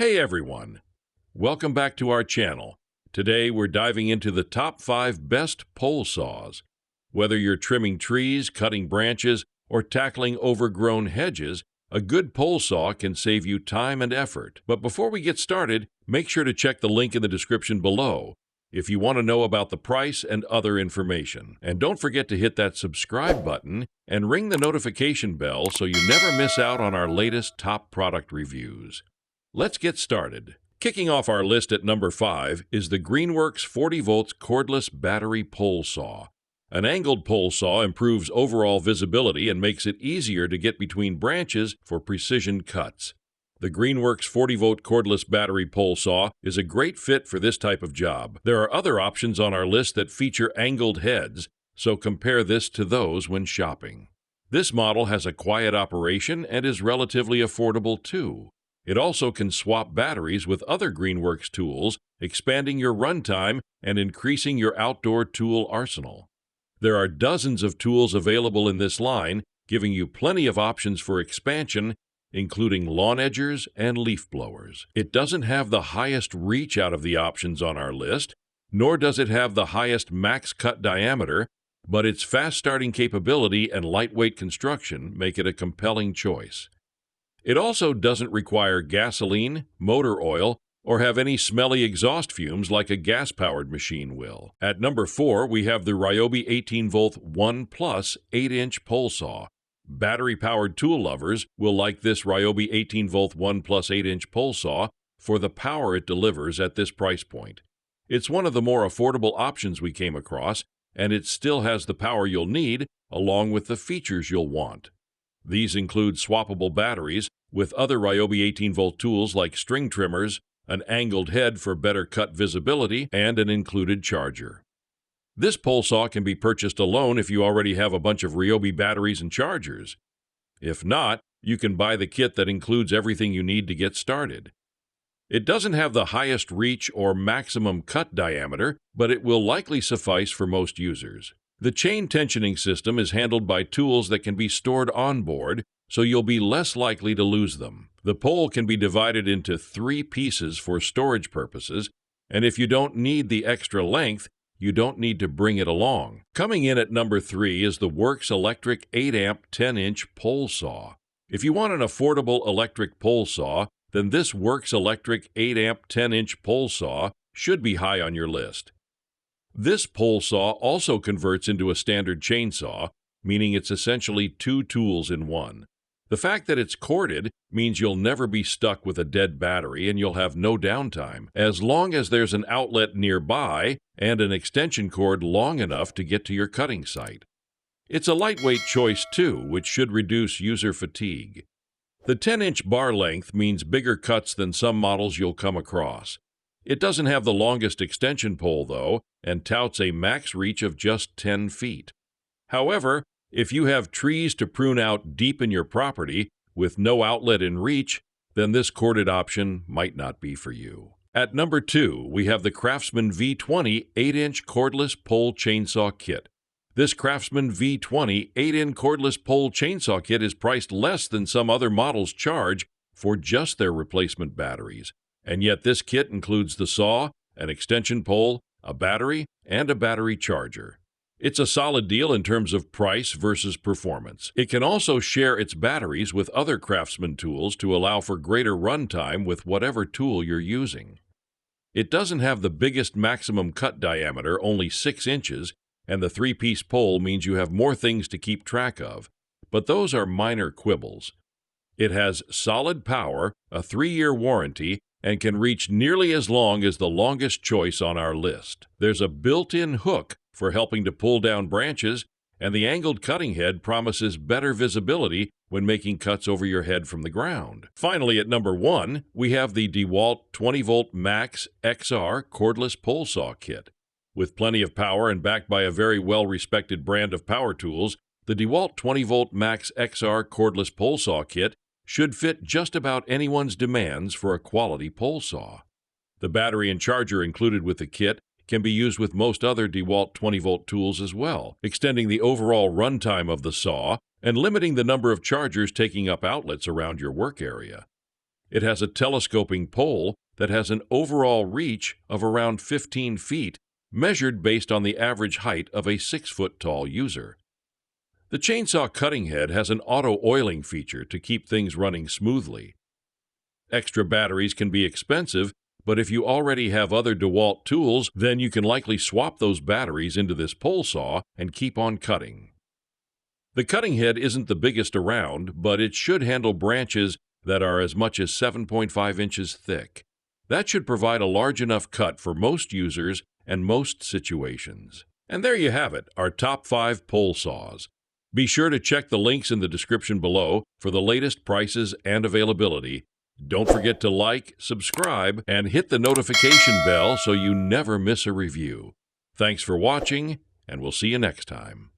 Hey everyone! Welcome back to our channel. Today we're diving into the top 5 best pole saws. Whether you're trimming trees, cutting branches, or tackling overgrown hedges, a good pole saw can save you time and effort. But before we get started, make sure to check the link in the description below if you want to know about the price and other information. And don't forget to hit that subscribe button and ring the notification bell so you never miss out on our latest top product reviews. Let's get started. Kicking off our list at number 5 is the Greenworks 40 volts cordless battery pole saw. An angled pole saw improves overall visibility and makes it easier to get between branches for precision cuts. The Greenworks 40 volt cordless battery pole saw is a great fit for this type of job. There are other options on our list that feature angled heads, so compare this to those when shopping. This model has a quiet operation and is relatively affordable too. It also can swap batteries with other Greenworks tools, expanding your runtime and increasing your outdoor tool arsenal. There are dozens of tools available in this line, giving you plenty of options for expansion, including lawn edgers and leaf blowers. It doesn't have the highest reach out of the options on our list, nor does it have the highest max cut diameter, but its fast starting capability and lightweight construction make it a compelling choice. It also doesn't require gasoline, motor oil, or have any smelly exhaust fumes like a gas-powered machine will. At number 4, we have the Ryobi 18-volt 1 Plus 8-inch pole saw. Battery-powered tool lovers will like this Ryobi 18-volt 1 Plus 8-inch pole saw for the power it delivers at this price point. It's one of the more affordable options we came across, and it still has the power you'll need along with the features you'll want. These include swappable batteries with other Ryobi 18-volt tools like string trimmers, an angled head for better cut visibility, and an included charger. This pole saw can be purchased alone if you already have a bunch of Ryobi batteries and chargers. If not, you can buy the kit that includes everything you need to get started. It doesn't have the highest reach or maximum cut diameter, but it will likely suffice for most users. The chain tensioning system is handled by tools that can be stored on board, so you'll be less likely to lose them. The pole can be divided into 3 pieces for storage purposes, and if you don't need the extra length, you don't need to bring it along. Coming in at number 3 is the Worx electric 8-amp 10-inch pole saw. If you want an affordable electric pole saw, then this Worx electric 8-amp 10-inch pole saw should be high on your list. This pole saw also converts into a standard chainsaw, meaning it's essentially 2 tools in one. The fact that it's corded means you'll never be stuck with a dead battery and you'll have no downtime, as long as there's an outlet nearby and an extension cord long enough to get to your cutting site. It's a lightweight choice too, which should reduce user fatigue. The 10-inch bar length means bigger cuts than some models you'll come across. It doesn't have the longest extension pole, though, and touts a max reach of just 10 feet. However, if you have trees to prune out deep in your property with no outlet in reach, then this corded option might not be for you. At number 2, we have the Craftsman V20 8-inch cordless pole chainsaw kit. This Craftsman V20 8-in cordless pole chainsaw kit is priced less than some other models charge for just their replacement batteries. And yet this kit includes the saw, an extension pole, a battery, and a battery charger. It's a solid deal in terms of price versus performance. It can also share its batteries with other Craftsman tools to allow for greater runtime with whatever tool you're using. It doesn't have the biggest maximum cut diameter, only 6 inches, and the 3-piece pole means you have more things to keep track of, but those are minor quibbles. It has solid power, a 3-year warranty, and can reach nearly as long as the longest choice on our list. There's a built-in hook for helping to pull down branches, and the angled cutting head promises better visibility when making cuts over your head from the ground. Finally, at number 1, we have the DeWalt 20-volt Max XR cordless pole saw kit. With plenty of power and backed by a very well-respected brand of power tools, the DeWalt 20-volt Max XR cordless pole saw kit should fit just about anyone's demands for a quality pole saw. The battery and charger included with the kit can be used with most other DeWalt 20-volt tools as well, extending the overall runtime of the saw and limiting the number of chargers taking up outlets around your work area. It has a telescoping pole that has an overall reach of around 15 feet, measured based on the average height of a 6-foot-tall user. The chainsaw cutting head has an auto-oiling feature to keep things running smoothly. Extra batteries can be expensive, but if you already have other DeWalt tools, then you can likely swap those batteries into this pole saw and keep on cutting. The cutting head isn't the biggest around, but it should handle branches that are as much as 7.5 inches thick. That should provide a large enough cut for most users and most situations. And there you have it, our top 5 pole saws. Be sure to check the links in the description below for the latest prices and availability. Don't forget to like, subscribe, and hit the notification bell so you never miss a review. Thanks for watching, and we'll see you next time.